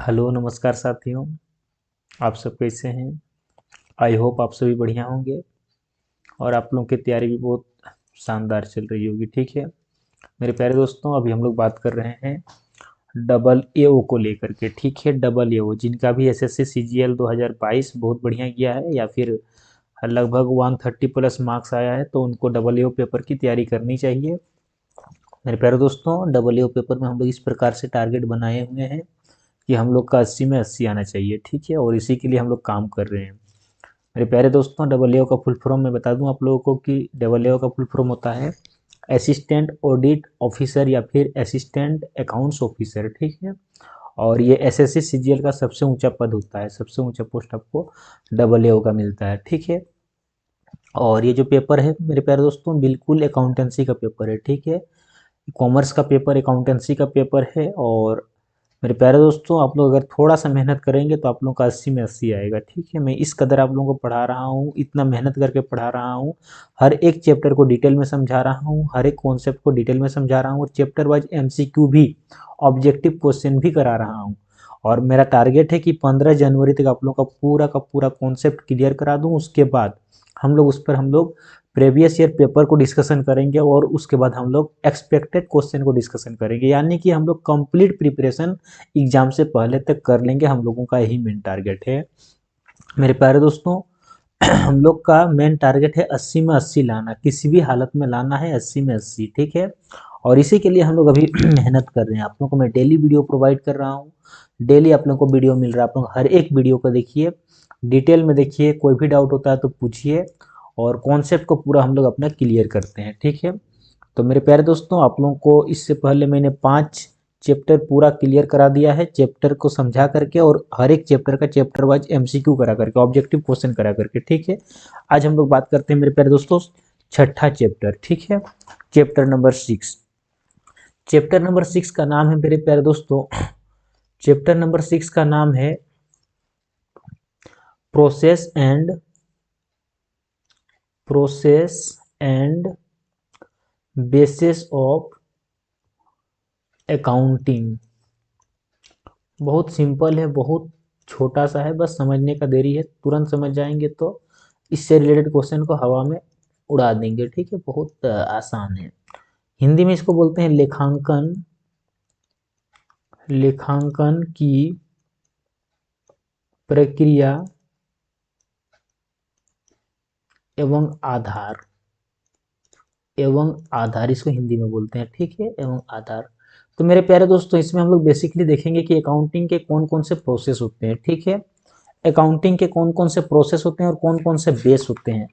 Hello नमस्कार साथियों। आप सब कैसे हैं? आई होप आप सभी बढ़िया होंगे और आप लोगों की तैयारी भी बहुत शानदार चल रही होगी। ठीक है मेरे प्यारे दोस्तों, अभी हम लोग बात कर रहे हैं डबल एओ को लेकर के। ठीक है, डबल एओ जिनका भी एसएससी सीजीएल 2022 बहुत बढ़िया गया है या फिर लगभग 130 प्लस मार्क्स आया है, तो उनको डबल एओ पेपर की तैयारी करनी चाहिए। मेरे प्यारे दोस्तों, डबल एओ पेपर में हम लोग इस प्रकार से टारगेट बनाए हुए हैं कि हम लोग का 80 में 80 आना चाहिए। ठीक है, और इसी के लिए हम लोग काम कर रहे हैं। मेरे प्यारे दोस्तों, डबल एओ का फुल फॉर्म मैं बता दूं आप लोगों को कि डबल एओ का फुल फॉर्म होता है असिस्टेंट ऑडिट ऑफिसर या फिर असिस्टेंट अकाउंट्स ऑफिसर। ठीक है, और ये एसएससी सीजीएल का सबसे ऊंचा पद होता है, सबसे ऊंचा पोस्ट आपको डबल एओ का मिलता है। ठीक है, और ये जो पेपर है मेरे प्यारे दोस्तों, बिल्कुल अकाउंटेंसी का पेपर है। ठीक है, कॉमर्स का पेपर अकाउंटेंसी का पेपर है। और मेरे प्यारे दोस्तों, आप लोग अगर थोड़ा सा मेहनत करेंगे तो आप लोगों का 80 में 80 आएगा। ठीक है, मैं इस कदर आप लोगों को पढ़ा रहा हूँ, इतना मेहनत करके पढ़ा रहा हूँ, हर एक चैप्टर को डिटेल में समझा रहा हूँ, हर एक कॉन्सेप्ट को डिटेल में समझा रहा हूँ, और चैप्टर वाइज एमसीक्यू भी, ऑब्जेक्टिव क्वेश्चन भी करा रहा हूँ। और मेरा टारगेट है कि 15 जनवरी तक आप लोगों का पूरा कॉन्सेप्ट क्लियर करा दूँ। उसके बाद हम लोग प्रीवियस ईयर पेपर को डिस्कशन करेंगे और उसके बाद हम लोग एक्सपेक्टेड क्वेश्चन को डिस्कशन करेंगे, यानी कि हम लोग कंप्लीट प्रिपरेशन एग्जाम से पहले तक कर लेंगे। हम लोगों का यही मेन टारगेट है मेरे प्यारे दोस्तों। हम लोग का मेन टारगेट है 80 में 80 लाना, किसी भी हालत में लाना है 80 में 80। ठीक है, और इसी के लिए हम लोग अभी मेहनत कर रहे हैं। आप लोगों को मैं डेली वीडियो प्रोवाइड कर रहा हूँ, डेली आप लोगों को वीडियो मिल रहा है। आप लोग हर एक वीडियो को देखिए, डिटेल में देखिए, कोई भी डाउट होता है तो पूछिए, और कॉन्सेप्ट को पूरा हम लोग अपना क्लियर करते हैं। ठीक है, तो मेरे प्यारे दोस्तों, आप लोगों को इससे पहले मैंने 5 चैप्टर पूरा क्लियर करा दिया है, चैप्टर को समझा करके, और हर एक चैप्टर का चैप्टर वाइज एमसीक्यू करा करके, ऑब्जेक्टिव क्वेश्चन करा करके। ठीक है, आज हम लोग बात करते हैं मेरे प्यारे दोस्तों छठा चैप्टर। ठीक है, चैप्टर नंबर 6। चैप्टर नंबर 6 का नाम है मेरे प्यारे दोस्तों, चैप्टर नंबर 6 का नाम है process and bases of accounting. बहुत सिंपल है, बहुत छोटा सा है, बस समझने का देरी है, तुरंत समझ जाएंगे तो इससे रिलेटेड क्वेश्चन को हवा में उड़ा देंगे। ठीक है, बहुत आसान है। हिंदी में इसको बोलते हैं लेखांकन, लेखांकन की प्रक्रिया एवं आधार, एवं आधार इसको हिंदी में बोलते हैं। ठीक है, एवं आधार। तो मेरे प्यारे दोस्तों, इसमें हम लोग बेसिकली देखेंगे कि अकाउंटिंग के कौन कौन से प्रोसेस होते हैं। ठीक है, अकाउंटिंग के कौन कौन से प्रोसेस होते हैं और कौन कौन से बेस होते हैं।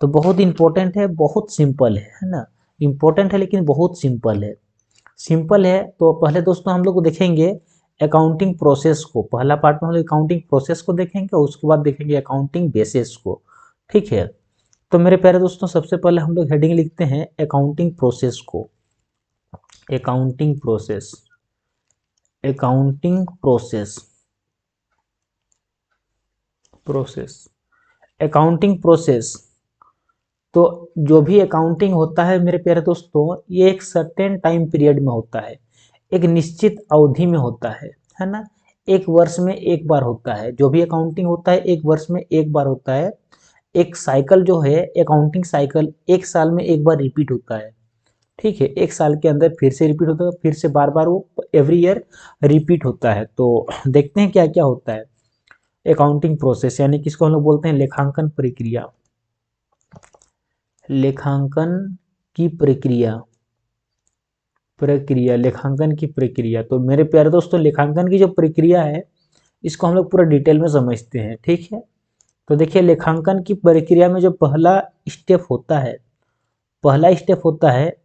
तो बहुत इंपॉर्टेंट है, बहुत सिंपल है ना। इंपॉर्टेंट है लेकिन बहुत सिंपल है। सिंपल है तो पहले दोस्तों हम लोग देखेंगे अकाउंटिंग प्रोसेस को। पहला पार्ट में हम लोग अकाउंटिंग प्रोसेस को देखेंगे और उसके बाद देखेंगे अकाउंटिंग बेसिस को। ठीक है, तो मेरे प्यारे दोस्तों, सबसे पहले हम लोग हेडिंग लिखते हैं अकाउंटिंग प्रोसेस को। Accounting process, accounting process, process, accounting process. तो जो भी अकाउंटिंग होता है मेरे प्यारे दोस्तों, ये एक सर्टेन टाइम पीरियड में होता है, एक निश्चित अवधि में होता है ना। एक वर्ष में एक बार होता है, जो भी अकाउंटिंग होता है एक वर्ष में एक बार होता है। एक साइकिल जो है, अकाउंटिंग साइकिल, एक साल में एक बार रिपीट होता है। ठीक है, एक साल के अंदर फिर से रिपीट होता है, फिर से बार बार वो एवरी ईयर रिपीट होता है। तो देखते हैं क्या क्या होता है अकाउंटिंग प्रोसेस, यानी किसको हम लोग बोलते हैं लेखांकन प्रक्रिया। लेखांकन की प्रक्रिया, प्रक्रिया, लेखांकन की प्रक्रिया। तो मेरे प्यारे दोस्तों, लेखांकन की जो प्रक्रिया है इसको हम लोग पूरा डिटेल में समझते हैं। ठीक है, तो देखिए लेखांकन की प्रक्रिया में जो पहला स्टेप होता है, पहला स्टेप होता है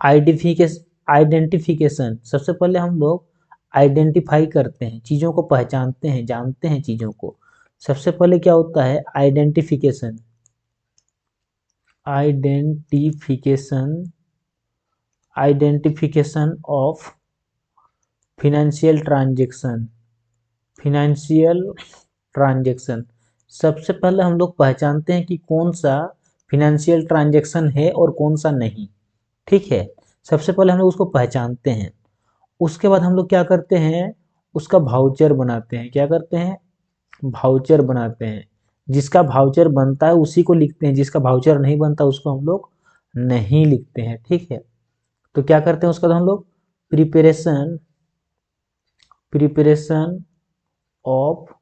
आइडेंटिफिकेशन। सबसे पहले हम लोग आइडेंटिफाई करते हैं, चीज़ों को पहचानते हैं, जानते हैं चीज़ों को। सबसे पहले क्या होता है identification, identification, identification of financial transaction, financial transaction. सबसे पहले हम लोग पहचानते हैं कि कौन सा फिनेंशियल ट्रांजेक्शन है और कौन सा नहीं। ठीक है, सबसे पहले हम लोग उसको पहचानते हैं। उसके बाद हम लोग क्या करते हैं, उसका भाउचर बनाते हैं। क्या करते हैं, भाउचर बनाते हैं। जिसका भाउचर बनता है उसी को लिखते हैं, जिसका भाउचर नहीं बनता उसको हम लोग नहीं लिखते हैं। ठीक है, तो क्या करते हैं उसका हम लोग, प्रिपरेशन ऑफ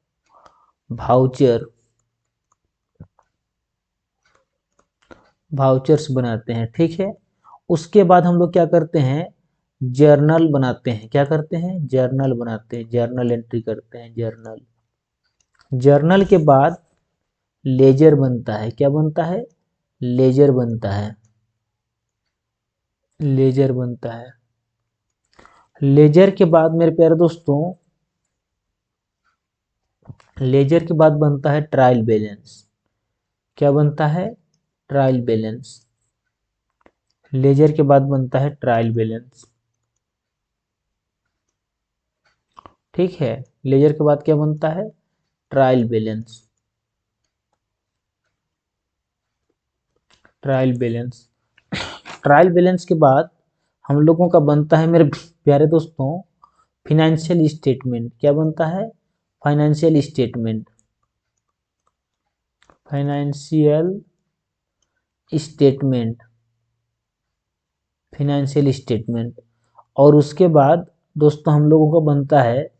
भाउचर्स बनाते हैं। ठीक है, उसके बाद हम लोग क्या करते हैं, जर्नल बनाते हैं। क्या करते हैं, जर्नल बनाते हैं, जर्नल एंट्री करते हैं, जर्नल के बाद लेजर बनता है। क्या बनता है, लेजर बनता है, लेजर बनता है। लेजर के बाद मेरे प्यारे दोस्तों, लेजर के बाद बनता है ट्रायल बैलेंस। क्या बनता है, ट्रायल बैलेंस। लेजर के बाद बनता है ट्रायल बैलेंस। ठीक है, लेजर के बाद क्या बनता है, trial balance, trial balance. Trial balance के बाद हम लोगों का बनता है मेरे प्यारे दोस्तों फाइनेंशियल स्टेटमेंट। क्या बनता है, financial statement, financial statement, financial statement. और उसके बाद दोस्तों हम लोगों का बनता है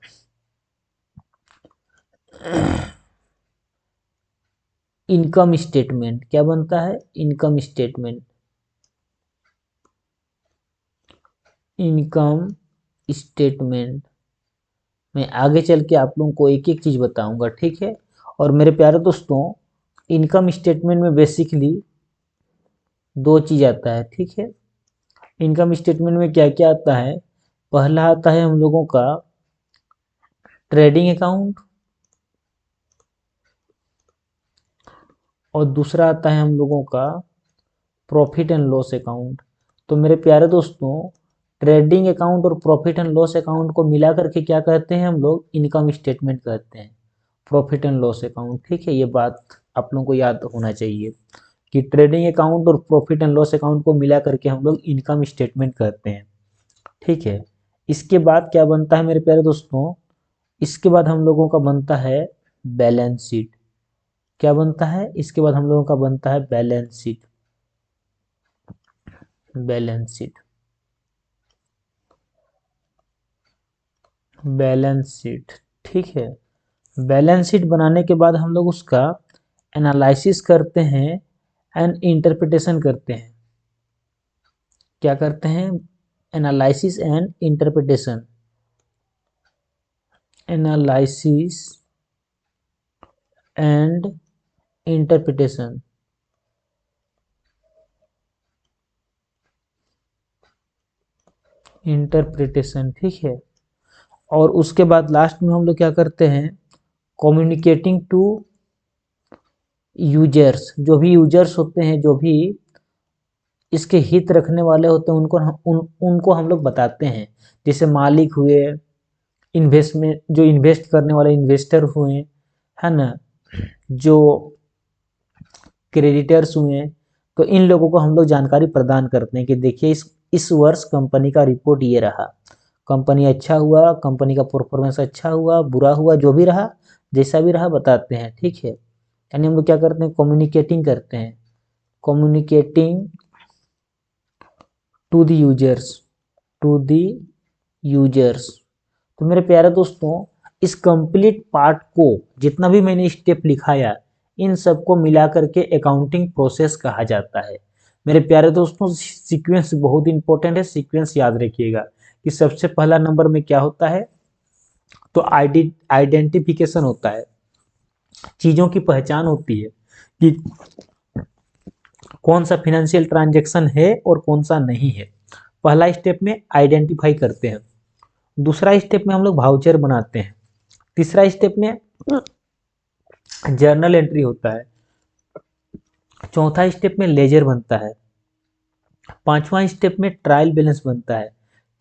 इनकम स्टेटमेंट। क्या बनता है, इनकम स्टेटमेंट, इनकम स्टेटमेंट। मैं आगे चल के आप लोगों को एक एक चीज बताऊंगा। ठीक है, और मेरे प्यारे दोस्तों इनकम स्टेटमेंट में बेसिकली दो चीज आता है। ठीक है, इनकम स्टेटमेंट में क्या क्या आता है, पहला आता है हम लोगों का ट्रेडिंग अकाउंट, और दूसरा आता है हम लोगों का प्रॉफिट एंड लॉस अकाउंट। तो मेरे प्यारे दोस्तों ट्रेडिंग अकाउंट और प्रॉफिट एंड लॉस अकाउंट को मिला करके क्या कहते हैं हम लोग, इनकम स्टेटमेंट कहते हैं, प्रॉफिट एंड लॉस अकाउंट। ठीक है, ये बात आप लोगों को याद होना चाहिए कि ट्रेडिंग अकाउंट और प्रॉफिट एंड लॉस अकाउंट को मिला करके हम लोग इनकम स्टेटमेंट कहते हैं। ठीक है, इसके बाद क्या बनता है मेरे प्यारे दोस्तों, इसके बाद हम लोगों का बनता है बैलेंस शीट। क्या बनता है, इसके बाद हम लोगों का बनता है balance sheet, balance sheet, balance sheet. ठीक है, बैलेंस शीट बनाने के बाद हम लोग उसका एनालिसिस करते हैं एंड इंटरप्रिटेशन करते हैं। क्या करते हैं, analysis and interpretation, analysis and interpretation, interpretation. ठीक है, और उसके बाद लास्ट में हम लोग क्या करते हैं, कम्युनिकेटिंग टू यूजर्स। जो भी यूजर्स होते हैं, जो भी इसके हित रखने वाले होते हैं, उनको हम लोग बताते हैं। जैसे मालिक हुए, इन्वेस्टमेंट जो इन्वेस्ट करने वाले इन्वेस्टर हुए, है ना, जो क्रेडिटर्स हुए, तो इन लोगों को हम लोग जानकारी प्रदान करते हैं कि देखिए इस वर्ष कंपनी का रिपोर्ट ये रहा, कंपनी अच्छा हुआ, कंपनी का परफॉर्मेंस अच्छा हुआ, बुरा हुआ, जो भी रहा, जैसा भी रहा बताते हैं। ठीक है, यानी हम लोग क्या करते हैं, कम्युनिकेटिंग करते हैं, communicating to the users, to the users. तो मेरे प्यारे दोस्तों इस कंप्लीट पार्ट को, जितना भी मैंने स्टेप लिखाया, इन सबको मिला करके अकाउंटिंग प्रोसेस कहा जाता है। मेरे प्यारे दोस्तों सीक्वेंस बहुत इंपॉर्टेंट है, सीक्वेंस याद रखिएगा कि सबसे पहला नंबर में क्या होता है, तो आइडेंटिफिकेशन होता है, चीजों की पहचान होती है कि कौन सा फिनेंशियल ट्रांजैक्शन है और कौन सा नहीं है। पहला स्टेप में आइडेंटिफाई करते हैं, दूसरा स्टेप में हम लोग भाउचर बनाते हैं, तीसरा स्टेप में जर्नल एंट्री होता है, चौथा स्टेप में लेजर बनता है, पांचवा स्टेप में ट्रायल बैलेंस बनता है,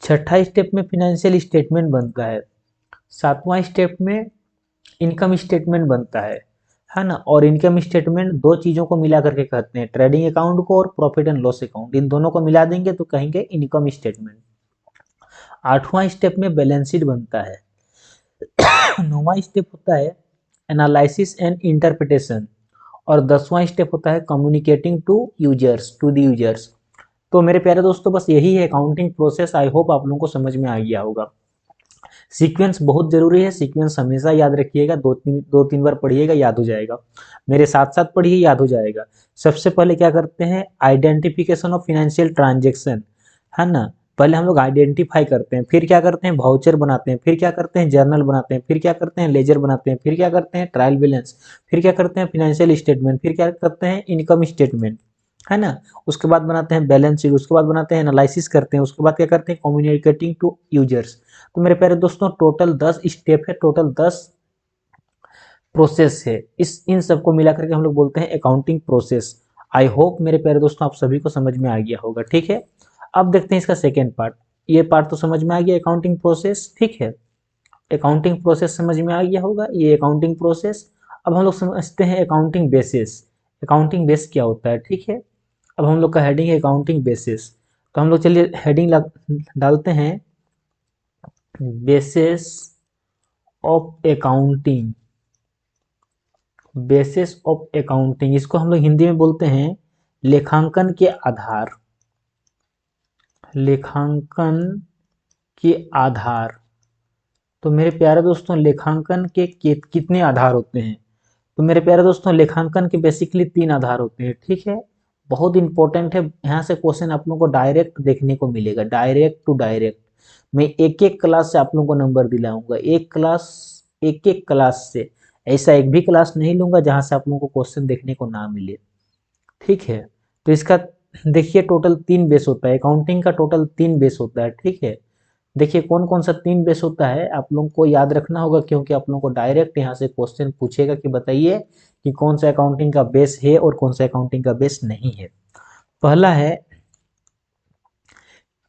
छठा स्टेप में फिनेंशियल स्टेटमेंट बनता है, सातवां स्टेप में इनकम स्टेटमेंट बनता है ना। और इनकम स्टेटमेंट दो चीजों को मिला करके कहते हैं, ट्रेडिंग अकाउंट को और प्रॉफिट एंड लॉस अकाउंट, इन दोनों को मिला देंगे तो कहेंगे इनकम स्टेटमेंट। 8वां स्टेप में बैलेंस शीट बनता है। 9वां स्टेप होता है एनालिसिस एंड इंटरप्रिटेशन, और 10वां स्टेप होता है कम्युनिकेटिंग टू द यूजर्स। तो मेरे प्यारे दोस्तों बस यही है अकाउंटिंग प्रोसेस। आई होप आप लोगों को समझ में आ गया होगा। सीक्वेंस बहुत जरूरी है, सीक्वेंस हमेशा याद रखिएगा, दो तीन बार पढ़िएगा, याद हो जाएगा। मेरे साथ साथ पढ़िए, याद हो जाएगा। सबसे पहले क्या करते हैं, आइडेंटिफिकेशन ऑफ फाइनेंशियल ट्रांजेक्शन, है ना। पहले हम लोग आइडेंटिफाई करते हैं, फिर क्या करते हैं, वाउचर बनाते हैं, फिर क्या करते हैं, जर्नल बनाते हैं, फिर क्या करते हैं, लेजर बनाते हैं, फिर क्या करते हैं, ट्रायल बैलेंस, फिर क्या करते हैं, फाइनेंशियल स्टेटमेंट, फिर क्या करते हैं, इनकम स्टेटमेंट, है ना। उसके बाद बनाते हैं बैलेंस शीट, उसके बाद बनाते हैं एनालिसिस करते हैं, उसके बाद क्या करते हैं, कम्युनिकेटिंग टू यूजर्स। तो मेरे प्यारे दोस्तों टोटल 10 स्टेप है, टोटल 10 प्रोसेस है। इस इन सबको मिला करके हम लोग बोलते हैं अकाउंटिंग प्रोसेस। आई होप मेरे प्यारे दोस्तों आप सभी को समझ में आ गया होगा, ठीक है। अब देखते हैं इसका सेकेंड पार्ट। ये पार्ट तो समझ में आ गया अकाउंटिंग प्रोसेस, ठीक है। अकाउंटिंग प्रोसेस समझ में आ गया होगा, ये अकाउंटिंग प्रोसेस। अब हम लोग समझते हैं अकाउंटिंग बेसिस। अकाउंटिंग बेस क्या होता है, ठीक है। अब हम लोग का हेडिंग है अकाउंटिंग बेसिस। तो हम लोग चलिए हेडिंग डालते हैं, basis of accounting. Basis of accounting, इसको हम लोग हिंदी में बोलते हैं लेखांकन के आधार। लेखांकन के आधार। तो मेरे प्यारे दोस्तों लेखांकन के कितने आधार होते हैं। तो मेरे प्यारे दोस्तों लेखांकन के बेसिकली 3 आधार होते हैं, ठीक है। बहुत इंपॉर्टेंट है, यहाँ से क्वेश्चन आप लोगों को डायरेक्ट देखने को मिलेगा, डायरेक्ट टू डायरेक्ट। मैं एक एक क्लास से आप लोगों को नंबर दिलाऊंगा, एक एक क्लास से। ऐसा एक भी क्लास नहीं लूंगा जहां से आप लोगों को क्वेश्चन देखने को ना मिले, ठीक है। तो इसका देखिए टोटल 3 बेस होता है, अकाउंटिंग का टोटल 3 बेस होता है, ठीक है। देखिए कौन कौन सा 3 बेस होता है आप लोगों को याद रखना होगा, क्योंकि आप लोगों को डायरेक्ट यहाँ से क्वेश्चन पूछेगा कि बताइए कि कौन सा अकाउंटिंग का बेस है और कौन सा अकाउंटिंग का बेस नहीं है। पहला है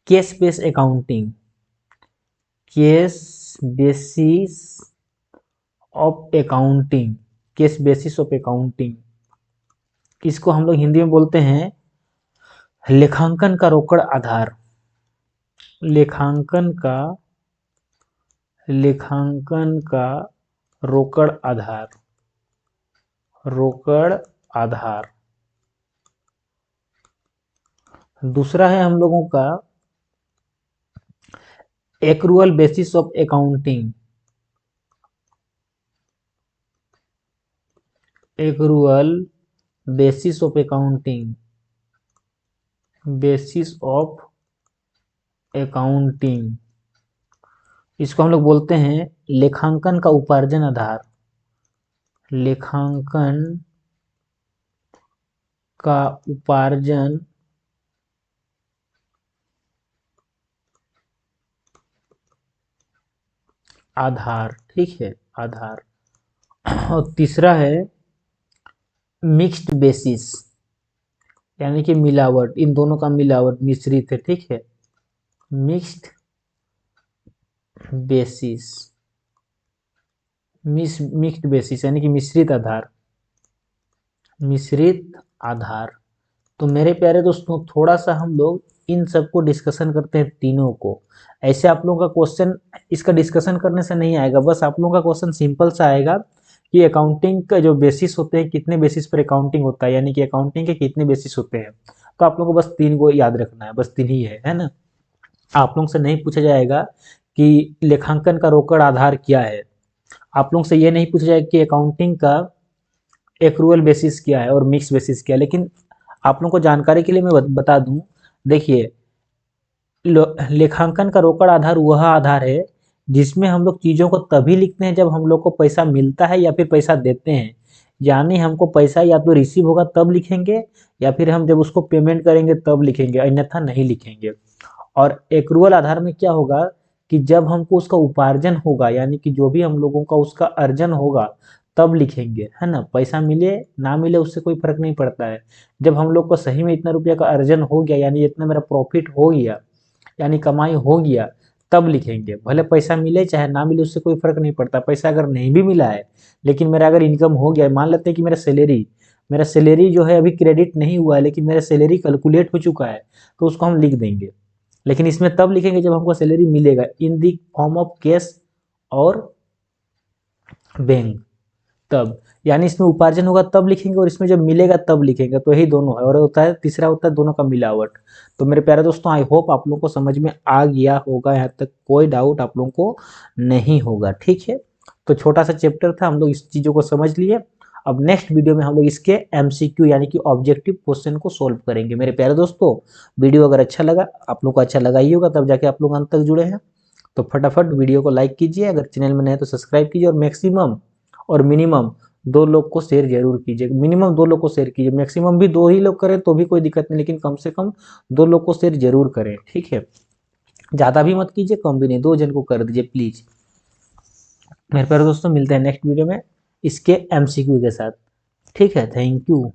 case base accounting, case basis of accounting, case basis of accounting. इसको हम लोग हिंदी में बोलते हैं लेखांकन का रोकड़ आधार। लेखांकन का रोकड़ आधार, रोकड़ आधार। दूसरा है हम लोगों का accrual basis of accounting. Accrual basis of accounting, basis of accounting. इसको हम लोग बोलते हैं लेखांकन का उपार्जन आधार। लेखांकन का उपार्जन आधार, ठीक है, आधार। और तीसरा है मिक्स्ड बेसिस, यानी कि मिलावट, इन दोनों का मिलावट मिश्रित है, ठीक है। मिक्स्ड बेसिस, मिक्स्ड बेसिस यानी कि मिश्रित आधार, मिश्रित आधार। तो मेरे प्यारे दोस्तों थोड़ा सा हम लोग इन सबको डिस्कशन करते हैं तीनों को। ऐसे आप लोगों का क्वेश्चन इसका डिस्कशन करने से नहीं आएगा, बस आप लोगों का क्वेश्चन सिंपल सा आएगा कि अकाउंटिंग का जो बेसिस होते हैं, कितने बेसिस पर अकाउंटिंग होता है, यानी कि अकाउंटिंग के कितने बेसिस होते हैं। तो आप लोगों को बस 3 को याद रखना है, बस 3 ही है ना। आप लोगों से नहीं पूछा जाएगा कि लेखांकन का रोकड़ आधार क्या है। आप लोगों से ये नहीं पूछा जाएगा कि अकाउंटिंग का एक्रूअल बेसिस क्या है और मिक्स बेसिस क्या है। लेकिन आप लोगों को जानकारी के लिए मैं बता दूं, देखिए लेखांकन का रोकड़ आधार वह आधार है जिसमें हम लोग चीज़ों को तभी लिखते हैं जब हम लोग को पैसा मिलता है या फिर पैसा देते हैं। यानी हमको पैसा या तो रिसीव होगा तब लिखेंगे, या फिर हम जब उसको पेमेंट करेंगे तब लिखेंगे, अन्यथा नहीं लिखेंगे। और एक्रूअल आधार में क्या होगा कि जब हमको उसका उपार्जन होगा, यानी कि जो भी हम लोगों का उसका अर्जन होगा तब लिखेंगे, है ना। पैसा मिले ना मिले उससे कोई फर्क नहीं पड़ता है। जब हम लोग को सही में इतना रुपया का अर्जन हो गया, यानी इतना मेरा प्रॉफिट हो गया, यानी कमाई हो गया, तब लिखेंगे। भले पैसा मिले चाहे ना मिले उससे कोई फर्क नहीं पड़ता। पैसा अगर नहीं भी मिला है लेकिन मेरा अगर इनकम हो गया, मान लेते हैं कि मेरा सैलरी जो है अभी क्रेडिट नहीं हुआ है लेकिन मेरा सैलरी कैलकुलेट हो चुका है, तो उसको हम लिख देंगे। लेकिन इसमें तब लिखेंगे जब हमको सैलरी मिलेगा इन दी फॉर्म ऑफ कैश और बैंक, तब यानी इसमें उपार्जन होगा तब लिखेंगे और इसमें जब मिलेगा तब लिखेंगे, तो यही दोनों है। और होता है तीसरा होता है दोनों का मिलावट। तो मेरे प्यारे दोस्तों आई होप आप लोगों को समझ में आ गया होगा, यहाँ तक कोई डाउट आप लोगों को नहीं होगा, ठीक है। तो छोटा सा चैप्टर था, हम लोग इस चीज़ों को समझ लिए। अब नेक्स्ट वीडियो में हम लोग इसके एमसीक्यू यानी कि ऑब्जेक्टिव क्वेश्चन को सोल्व करेंगे। मेरे प्यारे दोस्तों वीडियो अगर अच्छा लगा, आप लोग को अच्छा लगा ही होगा तब जाके आप लोग अंत तक जुड़े हैं, तो फटाफट वीडियो को लाइक कीजिए, अगर चैनल में नए तो सब्सक्राइब कीजिए, और मैक्सिमम और मिनिमम 2 लोग को शेयर जरूर कीजिए। मिनिमम 2 लोग को शेयर कीजिए, मैक्सिमम भी 2 ही लोग करें तो भी कोई दिक्कत नहीं, लेकिन कम से कम 2 लोग को शेयर जरूर करें, ठीक है। ज़्यादा भी मत कीजिए, कम भी नहीं, 2 जन को कर दीजिए प्लीज़। मेरे प्यारे दोस्तों मिलते हैं नेक्स्ट वीडियो में इसके एमसीक्यू के साथ, ठीक है। Thank you.